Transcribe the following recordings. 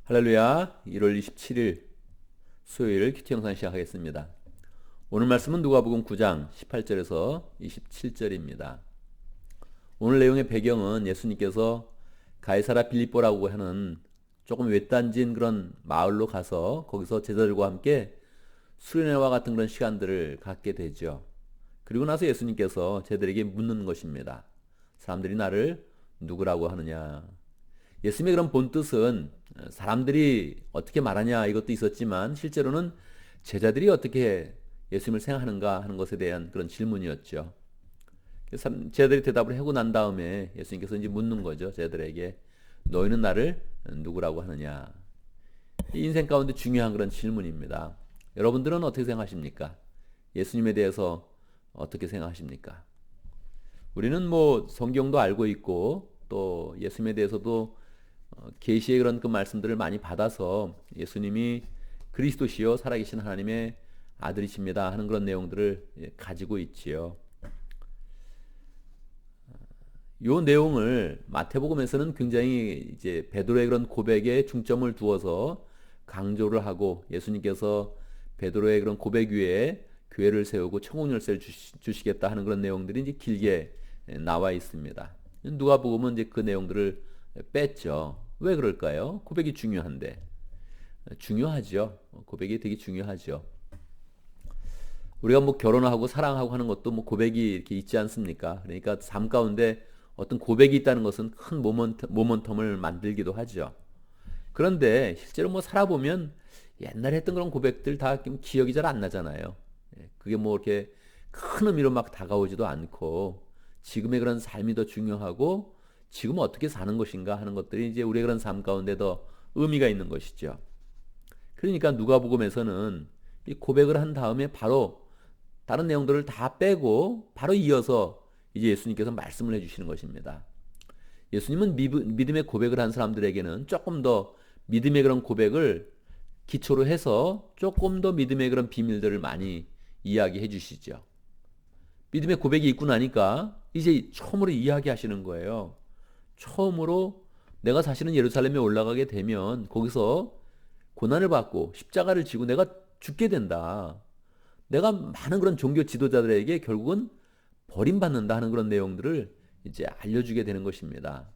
할렐루야. 1월 27일 수요일 큐티 영상 시작하겠습니다. 오늘 말씀은 누가복음 9장 18절에서 27절입니다. 오늘 내용의 배경은 예수님께서 가이사라 빌립보라고 하는 조금 외딴진 그런 마을로 가서 거기서 제자들과 함께 수련회와 같은 그런 시간들을 갖게 되죠. 그리고 나서 예수님께서 제자들에게 묻는 것입니다. 사람들이 나를 누구라고 하느냐? 예수님의 그런 본 뜻은 사람들이 어떻게 말하냐 이것도 있었지만 실제로는 제자들이 어떻게 예수님을 생각하는가 하는 것에 대한 그런 질문이었죠. 제자들이 대답을 하고 난 다음에 예수님께서 이제 묻는 거죠. 제자들에게 너희는 나를 누구라고 하느냐. 이 인생 가운데 중요한 그런 질문입니다. 여러분들은 어떻게 생각하십니까? 예수님에 대해서 어떻게 생각하십니까? 우리는 뭐 성경도 알고 있고 또 예수님에 대해서도 계시의 그런 그 말씀들을 많이 받아서 예수님이 그리스도시요 살아계신 하나님의 아들이십니다 하는 그런 내용들을 가지고 있지요. 요 내용을 마태복음에서는 굉장히 이제 베드로의 그런 고백에 중점을 두어서 강조를 하고 예수님께서 베드로의 그런 고백 위에 교회를 세우고 천국 열쇠를 주시겠다 하는 그런 내용들이 이제 길게 나와 있습니다. 누가복음은 이제 그 내용들을 뺐죠. 왜 그럴까요? 고백이 중요한데. 중요하죠. 고백이 되게 중요하죠. 우리가 뭐 결혼하고 사랑하고 하는 것도 뭐 고백이 이렇게 있지 않습니까? 그러니까 삶 가운데 어떤 고백이 있다는 것은 큰 모먼텀을 만들기도 하죠. 그런데 실제로 뭐 살아보면 옛날에 했던 그런 고백들 다 기억이 잘 안 나잖아요. 그게 뭐 이렇게 큰 의미로 막 다가오지도 않고 지금의 그런 삶이 더 중요하고 지금 어떻게 사는 것인가 하는 것들이 이제 우리의 그런 삶 가운데 더 의미가 있는 것이죠. 그러니까 누가복음에서는 이 고백을 한 다음에 바로 다른 내용들을 다 빼고 바로 이어서 이제 예수님께서 말씀을 해주시는 것입니다. 예수님은 믿음의 고백을 한 사람들에게는 조금 더 믿음의 그런 고백을 기초로 해서 조금 더 믿음의 그런 비밀들을 많이 이야기해 주시죠. 믿음의 고백이 있고 나니까 이제 처음으로 이야기하시는 거예요. 처음으로 내가 사실은 예루살렘에 올라가게 되면 거기서 고난을 받고 십자가를 지고 내가 죽게 된다. 내가 많은 그런 종교 지도자들에게 결국은 버림받는다 하는 그런 내용들을 이제 알려주게 되는 것입니다.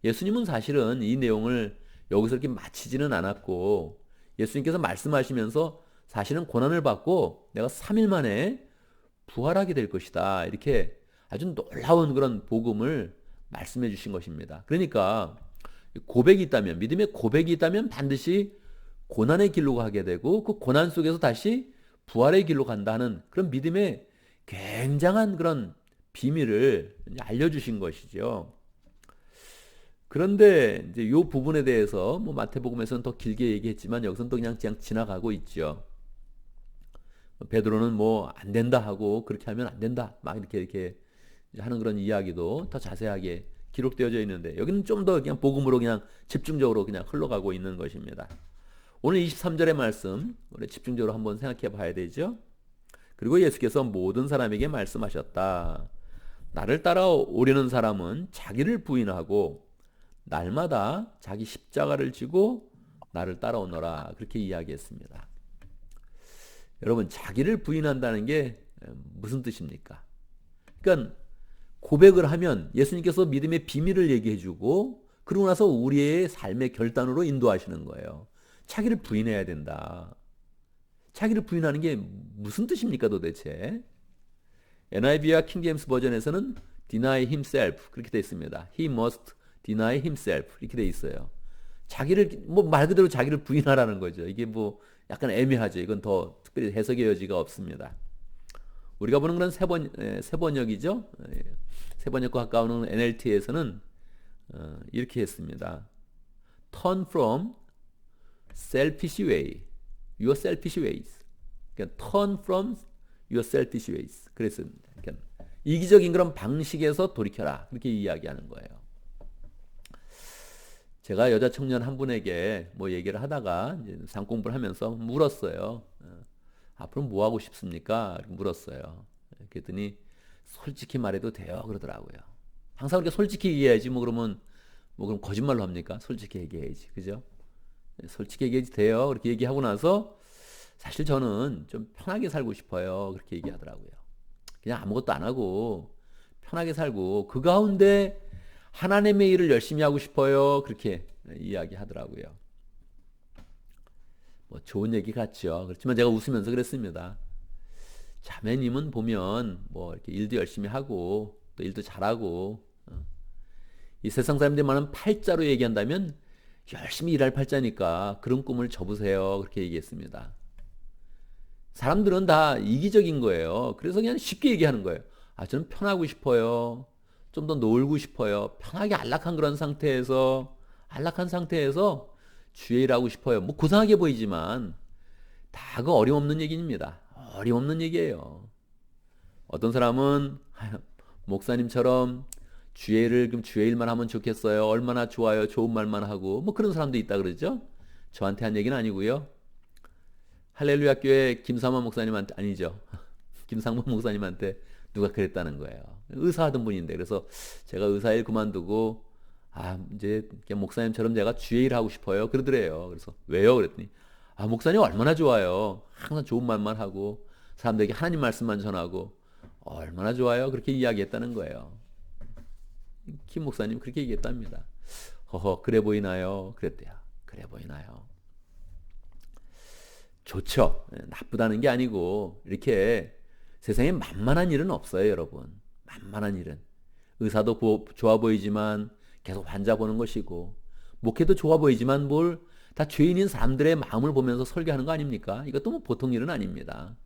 예수님은 사실은 이 내용을 여기서 이렇게 마치지는 않았고 예수님께서 말씀하시면서 사실은 고난을 받고 내가 3일 만에 부활하게 될 것이다. 이렇게 아주 놀라운 그런 복음을 말씀해 주신 것입니다. 그러니까 고백이 있다면, 믿음의 고백이 있다면 반드시 고난의 길로 가게 되고 그 고난 속에서 다시 부활의 길로 간다는 그런 믿음의 굉장한 그런 비밀을 알려주신 것이죠. 그런데 이제 이 부분에 대해서 뭐 마태복음에서는 더 길게 얘기했지만 여기서는 또 그냥 지나가고 있죠. 베드로는 뭐 안 된다 하고 그렇게 하면 안 된다 막 이렇게 하는 그런 이야기도 더 자세하게 기록되어져 있는데 여기는 좀 더 그냥 복음으로 그냥 집중적으로 그냥 흘러가고 있는 것입니다. 오늘 23절의 말씀 우리 집중적으로 한번 생각해 봐야 되죠. 그리고 예수께서 모든 사람에게 말씀하셨다. 나를 따라오려는 사람은 자기를 부인하고 날마다 자기 십자가를 지고 나를 따라오너라 그렇게 이야기했습니다. 여러분 자기를 부인한다는 게 무슨 뜻입니까? 그러니까 고백을 하면 예수님께서 믿음의 비밀을 얘기해주고 그러고 나서 우리의 삶의 결단으로 인도하시는 거예요. 자기를 부인해야 된다. 자기를 부인하는 게 무슨 뜻입니까 도대체? NIV와 킹제임스 버전에서는 deny himself 그렇게 되어 있습니다. He must deny himself 이렇게 되어 있어요. 자기를 뭐 말 그대로 자기를 부인하라는 거죠. 이게 뭐 약간 애매하죠. 이건 더 특별히 해석의 여지가 없습니다. 우리가 보는 그런 세번역이죠. 세번역과 가까운 NLT에서는 이렇게 했습니다. Turn from selfish way, your selfish ways. 그러니까 turn from your selfish ways. 그랬습니다. 그러니까 이기적인 그런 방식에서 돌이켜라. 그렇게 이야기하는 거예요. 제가 여자 청년 한 분에게 뭐 얘기를 하다가 이제 상 공부를 하면서 물었어요. 앞으로 뭐 하고 싶습니까? 이렇게 물었어요. 그랬더니 솔직히 말해도 돼요 그러더라고요. 항상 그렇게 솔직히 얘기해야지 뭐 그러면 뭐 그럼 거짓말로 합니까? 솔직히 얘기해야지. 그죠? 솔직히 얘기해도 돼요. 그렇게 얘기하고 나서 사실 저는 좀 편하게 살고 싶어요. 그렇게 얘기하더라고요. 그냥 아무것도 안 하고 편하게 살고 그 가운데 하나님의 일을 열심히 하고 싶어요. 그렇게 이야기하더라고요. 뭐 좋은 얘기 같죠. 그렇지만 제가 웃으면서 그랬습니다. 자매님은 보면 뭐 이렇게 일도 열심히 하고 또 일도 잘하고 이 세상 사람들이 말하는 팔자로 얘기한다면 열심히 일할 팔자니까 그런 꿈을 접으세요. 그렇게 얘기했습니다. 사람들은 다 이기적인 거예요. 그래서 그냥 쉽게 얘기하는 거예요. 아, 저는 편하고 싶어요. 좀 더 놀고 싶어요. 편하게 안락한 상태에서 주의 일하고 싶어요. 뭐 고상하게 보이지만 다 그 어림없는 얘기입니다. 어림없는 얘기예요. 어떤 사람은 목사님처럼 주의를 그럼 주의 일만 하면 좋겠어요. 얼마나 좋아요. 좋은 말만 하고 뭐 그런 사람도 있다 그러죠. 저한테 한 얘기는 아니고요. 할렐루야 교회 김삼환 목사님한테 아니죠. 김상범 목사님한테 누가 그랬다는 거예요. 의사하던 분인데 그래서 제가 의사일 그만두고 이제 목사님처럼 제가 주의 일 하고 싶어요. 그러더래요. 그래서 왜요? 그랬더니 목사님 얼마나 좋아요. 항상 좋은 말만 하고 사람들에게 하나님 말씀만 전하고 얼마나 좋아요. 그렇게 이야기했다는 거예요. 김 목사님 그렇게 얘기했답니다. 허허 그래 보이나요? 그랬대요. 그래 보이나요? 좋죠. 나쁘다는 게 아니고 이렇게 세상에 만만한 일은 없어요, 여러분. 만만한 일은. 의사도 좋아 보이지만 계속 환자 보는 것이고 목회도 좋아 보이지만 뭘 다 죄인인 사람들의 마음을 보면서 설교하는 거 아닙니까? 이것도 뭐 보통 일은 아닙니다.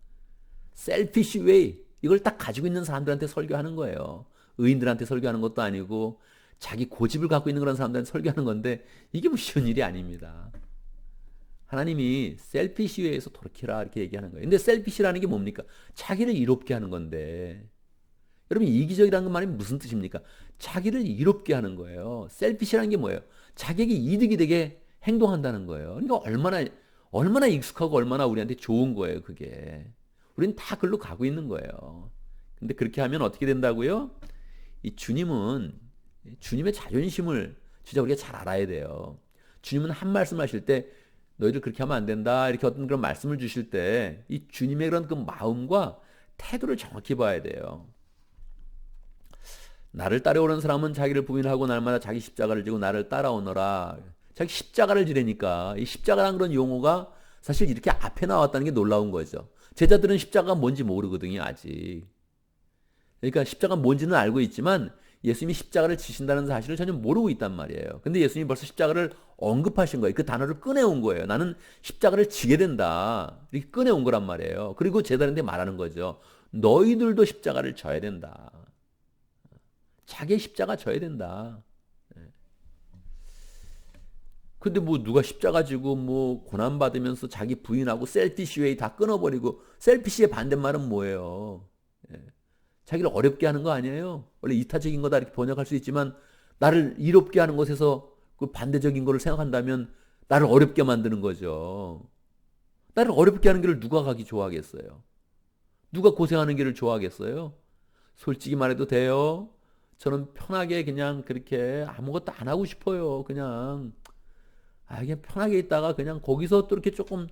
셀피시 웨이 이걸 딱 가지고 있는 사람들한테 설교하는 거예요. 의인들한테 설교하는 것도 아니고 자기 고집을 갖고 있는 그런 사람들한테 설교하는 건데 이게 뭐 쉬운 일이 아닙니다. 하나님이 셀피시웨이에서 돌이키라 이렇게 얘기하는 거예요. 근데 셀피시라는 게 뭡니까? 자기를 이롭게 하는 건데 여러분 이기적이라는 말이 무슨 뜻입니까? 자기를 이롭게 하는 거예요. 셀피시라는 게 뭐예요? 자기에게 이득이 되게 행동한다는 거예요. 그러니까 얼마나 익숙하고 얼마나 우리한테 좋은 거예요, 그게. 우리는 다 글로 가고 있는 거예요. 근데 그렇게 하면 어떻게 된다고요? 이 주님은 주님의 자존심을 진짜 우리가 잘 알아야 돼요. 주님은 한 말씀 하실 때 너희들 그렇게 하면 안 된다. 이렇게 어떤 그런 말씀을 주실 때 이 주님의 그런 그 마음과 태도를 정확히 봐야 돼요. 나를 따라오는 사람은 자기를 부인하고 날마다 자기 십자가를 지고 나를 따라오너라. 자기 십자가를 지르니까 이 십자가라는 그런 용어가 사실 이렇게 앞에 나왔다는 게 놀라운 거죠. 제자들은 십자가가 뭔지 모르거든요, 아직. 그러니까 십자가가 뭔지는 알고 있지만 예수님이 십자가를 지신다는 사실을 전혀 모르고 있단 말이에요. 근데 예수님이 벌써 십자가를 언급하신 거예요. 그 단어를 꺼내온 거예요. 나는 십자가를 지게 된다. 이렇게 꺼내온 거란 말이에요. 그리고 제자들한테 말하는 거죠. 너희들도 십자가를 져야 된다. 자기 십자가 져야 된다. 근데 뭐 누가 십자가 지고 뭐 고난 받으면서 자기 부인하고 셀피시웨이 다 끊어버리고 셀피시의 반대말은 뭐예요? 자기를 어렵게 하는 거 아니에요? 원래 이타적인 거다 이렇게 번역할 수 있지만 나를 이롭게 하는 것에서 그 반대적인 거를 생각한다면 나를 어렵게 만드는 거죠. 나를 어렵게 하는 길을 누가 가기 좋아하겠어요? 누가 고생하는 길을 좋아하겠어요? 솔직히 말해도 돼요. 저는 편하게 그냥 그렇게 아무것도 안 하고 싶어요. 그냥 편하게 있다가 그냥 거기서 또 이렇게 조금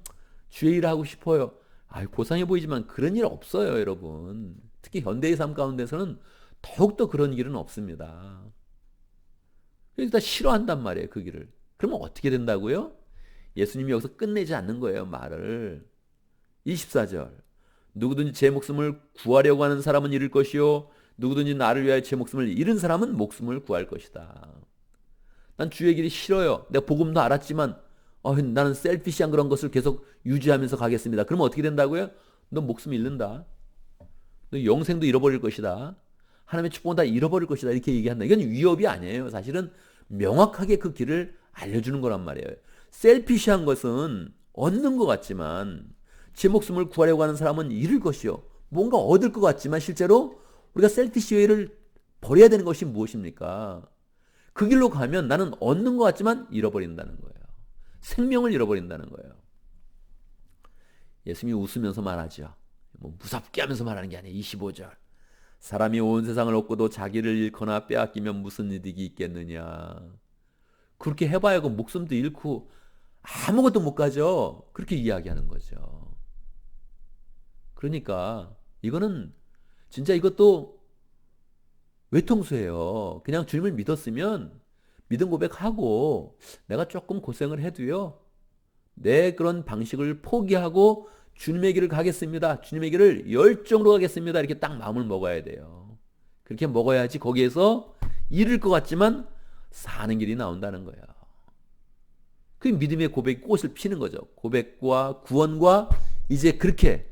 주의 일을 하고 싶어요. 고상해 보이지만 그런 일 없어요, 여러분. 특히 현대의 삶 가운데서는 더욱더 그런 일은 없습니다. 그러니까 싫어한단 말이에요, 그 길을. 그러면 어떻게 된다고요? 예수님이 여기서 끝내지 않는 거예요, 말을. 24절. 누구든지 제 목숨을 구하려고 하는 사람은 잃을 것이요. 누구든지 나를 위하여 제 목숨을 잃은 사람은 목숨을 구할 것이다. 난 주의 길이 싫어요. 내가 복음도 알았지만 나는 셀피시한 그런 것을 계속 유지하면서 가겠습니다. 그러면 어떻게 된다고요? 너 목숨 잃는다. 너 영생도 잃어버릴 것이다. 하나님의 축복은 다 잃어버릴 것이다. 이렇게 얘기한다. 이건 위협이 아니에요. 사실은 명확하게 그 길을 알려주는 거란 말이에요. 셀피시한 것은 얻는 것 같지만 제 목숨을 구하려고 하는 사람은 잃을 것이요. 뭔가 얻을 것 같지만 실제로 우리가 셀피시웨이를 버려야 되는 것이 무엇입니까? 그 길로 가면 나는 얻는 것 같지만 잃어버린다는 거예요. 생명을 잃어버린다는 거예요. 예수님이 웃으면서 말하죠. 뭐 무섭게 하면서 말하는 게 아니에요. 25절. 사람이 온 세상을 얻고도 자기를 잃거나 빼앗기면 무슨 이득이 있겠느냐. 그렇게 해봐야 그 목숨도 잃고 아무것도 못 가져. 그렇게 이야기하는 거죠. 그러니까 이거는 진짜 이것도 외통수예요. 그냥 주님을 믿었으면 믿음 고백하고 내가 조금 고생을 해도요. 내 그런 방식을 포기하고 주님의 길을 가겠습니다. 주님의 길을 열정으로 가겠습니다. 이렇게 딱 마음을 먹어야 돼요. 그렇게 먹어야지 거기에서 잃을 것 같지만 사는 길이 나온다는 거예요. 그 믿음의 고백이 꽃을 피는 거죠. 고백과 구원과 이제 그렇게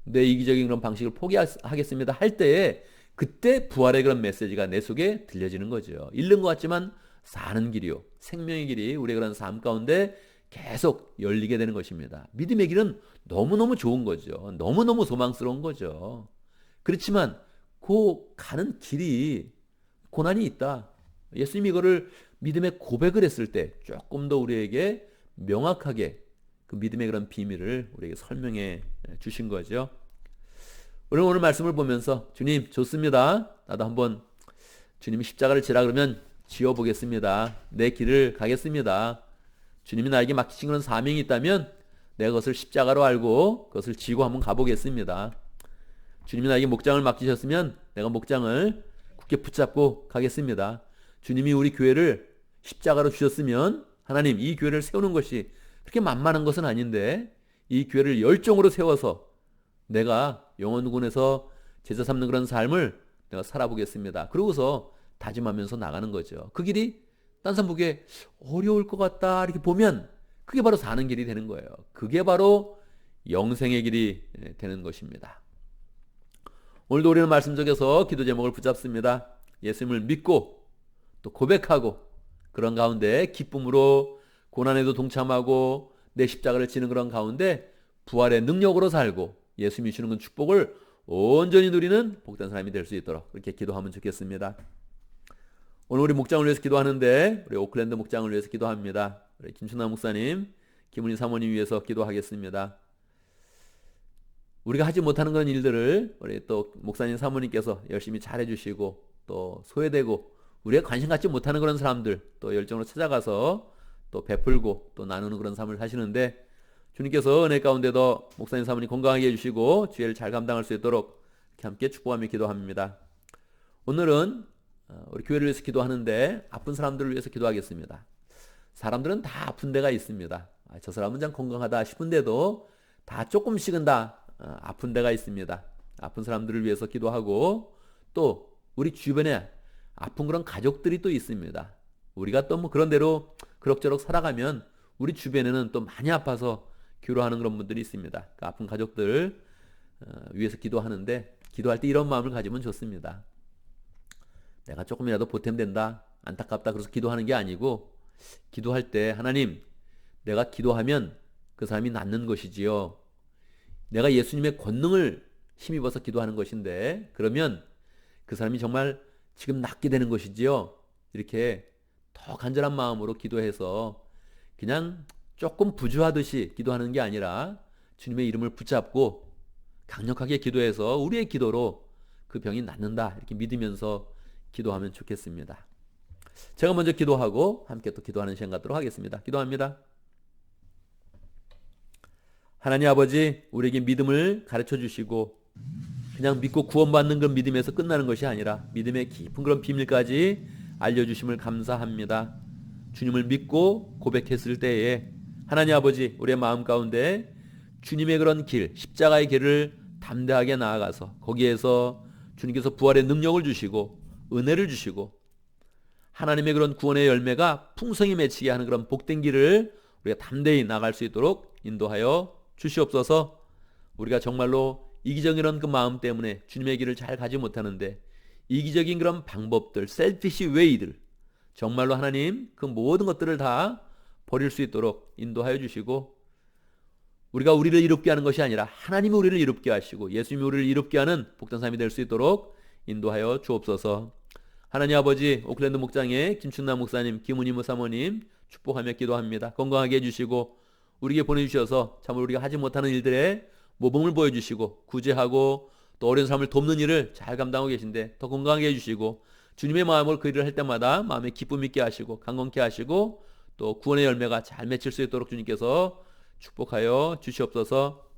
내 이기적인 그런 방식을 포기하겠습니다 할 때에 그때 부활의 그런 메시지가 내 속에 들려지는 거죠. 잃는 것 같지만 사는 길이요. 생명의 길이 우리의 그런 삶 가운데 계속 열리게 되는 것입니다. 믿음의 길은 너무너무 좋은 거죠. 너무너무 소망스러운 거죠. 그렇지만 그 가는 길이 고난이 있다. 예수님이 이거를 믿음의 고백을 했을 때 조금 더 우리에게 명확하게 그 믿음의 그런 비밀을 우리에게 설명해 주신 거죠. 우리는 오늘 말씀을 보면서 주님 좋습니다. 나도 한번 주님이 십자가를 지라 그러면 지어보겠습니다. 내 길을 가겠습니다. 주님이 나에게 맡기신 그런 사명이 있다면 내가 그것을 십자가로 알고 그것을 지고 한번 가보겠습니다. 주님이 나에게 목장을 맡기셨으면 내가 목장을 굳게 붙잡고 가겠습니다. 주님이 우리 교회를 십자가로 주셨으면 하나님 이 교회를 세우는 것이 그렇게 만만한 것은 아닌데 이 교회를 열정으로 세워서 내가 영혼군에서 제자 삼는 그런 삶을 내가 살아보겠습니다. 그러고서 다짐하면서 나가는 거죠. 그 길이 딴 사람 보기에 어려울 것 같다 이렇게 보면 그게 바로 사는 길이 되는 거예요. 그게 바로 영생의 길이 되는 것입니다. 오늘도 우리는 말씀 속에서 기도 제목을 붙잡습니다. 예수님을 믿고 또 고백하고 그런 가운데 기쁨으로 고난에도 동참하고 내 십자가를 지는 그런 가운데 부활의 능력으로 살고 예수님이 주는 그 축복을 온전히 누리는 복된 사람이 될 수 있도록 그렇게 기도하면 좋겠습니다. 오늘 우리 목장을 위해서 기도하는데 우리 오클랜드 목장을 위해서 기도합니다. 우리 김춘남 목사님, 김은희 사모님 위해서 기도하겠습니다. 우리가 하지 못하는 그런 일들을 우리 또 목사님 사모님께서 열심히 잘해주시고 또 소외되고 우리가 관심 갖지 못하는 그런 사람들 또 열정으로 찾아가서 또 베풀고 또 나누는 그런 삶을 사시는데 주님께서 은혜 가운데도 목사님 사모님 건강하게 해주시고 주의를 잘 감당할 수 있도록 이렇게 함께 축복하며 기도합니다. 오늘은 우리 교회를 위해서 기도하는데 아픈 사람들을 위해서 기도하겠습니다. 사람들은 다 아픈 데가 있습니다. 저 사람은 참 건강하다 싶은데도 다 조금씩은 다 아픈 데가 있습니다. 아픈 사람들을 위해서 기도하고 또 우리 주변에 아픈 그런 가족들이 또 있습니다. 우리가 또 뭐 그런 대로 그럭저럭 살아가면 우리 주변에는 또 많이 아파서 괴로워하는 그런 분들이 있습니다. 그 아픈 가족들 위해서 기도하는데 기도할 때 이런 마음을 가지면 좋습니다. 내가 조금이라도 보탬된다, 안타깝다 그래서 기도하는 게 아니고 기도할 때 하나님 내가 기도하면 그 사람이 낫는 것이지요. 내가 예수님의 권능을 힘입어서 기도하는 것인데 그러면 그 사람이 정말 지금 낫게 되는 것이지요. 이렇게 더 간절한 마음으로 기도해서 그냥 조금 부주하듯이 기도하는 게 아니라 주님의 이름을 붙잡고 강력하게 기도해서 우리의 기도로 그 병이 낫는다 이렇게 믿으면서 기도하면 좋겠습니다. 제가 먼저 기도하고 함께 또 기도하는 시간 갖도록 하겠습니다. 기도합니다. 하나님 아버지 우리에게 믿음을 가르쳐 주시고 그냥 믿고 구원받는 그 믿음에서 끝나는 것이 아니라 믿음의 깊은 그런 비밀까지 알려주심을 감사합니다. 주님을 믿고 고백했을 때에 하나님 아버지 우리의 마음 가운데 주님의 그런 길 십자가의 길을 담대하게 나아가서 거기에서 주님께서 부활의 능력을 주시고 은혜를 주시고 하나님의 그런 구원의 열매가 풍성히 맺히게 하는 그런 복된 길을 우리가 담대히 나갈 수 있도록 인도하여 주시옵소서. 우리가 정말로 이기적인 그 마음 때문에 주님의 길을 잘 가지 못하는데 이기적인 그런 방법들, 셀피시 웨이들 정말로 하나님 그 모든 것들을 다 버릴 수 있도록 인도하여 주시고 우리가 우리를 이롭게 하는 것이 아니라 하나님이 우리를 이롭게 하시고 예수님이 우리를 이롭게 하는 복된 삶이 될 수 있도록 인도하여 주옵소서. 하나님 아버지 오클랜드 목장의 김춘남 목사님, 김은희 사모님 축복하며 기도합니다. 건강하게 해주시고 우리에게 보내주셔서 참으로 우리가 하지 못하는 일들에 모범을 보여주시고 구제하고 또 어려운 삶을 돕는 일을 잘 감당하고 계신데 더 건강하게 해주시고 주님의 마음을 그 일을 할 때마다 마음에 기쁨 있게 하시고 강건케 하시고 또 구원의 열매가 잘 맺힐 수 있도록 주님께서 축복하여 주시옵소서.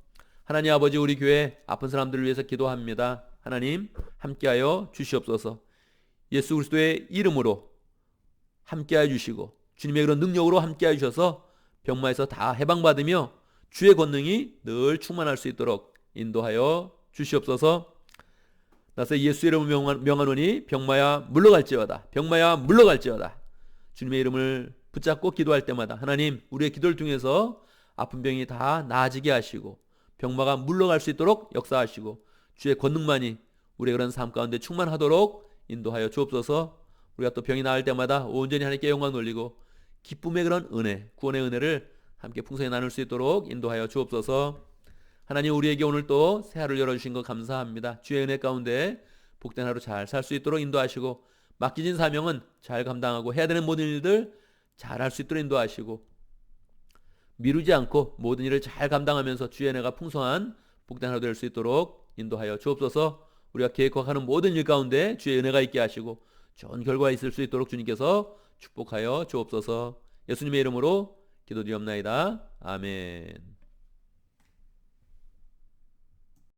하나님 아버지, 우리 교회 아픈 사람들을 위해서 기도합니다. 하나님 함께하여 주시옵소서. 예수 그리스도의 이름으로 함께하여 주시고 주님의 그런 능력으로 함께하여 주셔서 병마에서 다 해방받으며 주의 권능이 늘 충만할 수 있도록 인도하여 주시옵소서. 나서 예수의 이름을 명하노니 병마야 물러갈지어다. 병마야 물러갈지어다. 주님의 이름을 붙잡고 기도할 때마다 하나님 우리의 기도를 통해서 아픈 병이 다 나아지게 하시고 병마가 물러갈 수 있도록 역사하시고 주의 권능만이 우리의 그런 삶 가운데 충만하도록 인도하여 주옵소서. 우리가 또 병이 나을 때마다 온전히 하나님께 영광 돌리고 기쁨의 그런 은혜, 구원의 은혜를 함께 풍성히 나눌 수 있도록 인도하여 주옵소서. 하나님 우리에게 오늘 또 새 하루를 열어주신 것 감사합니다. 주의 은혜 가운데 복된 하루 잘 살 수 있도록 인도하시고 맡기진 사명은 잘 감당하고 해야 되는 모든 일들 잘 할 수 있도록 인도하시고 미루지 않고 모든 일을 잘 감당하면서 주의 은혜가 풍성한 복된 하루 될 수 있도록 인도하여 주옵소서. 우리가 계획하는 모든 일 가운데 주의 은혜가 있게 하시고 좋은 결과가 있을 수 있도록 주님께서 축복하여 주옵소서. 예수님의 이름으로 기도드리옵나이다. 아멘.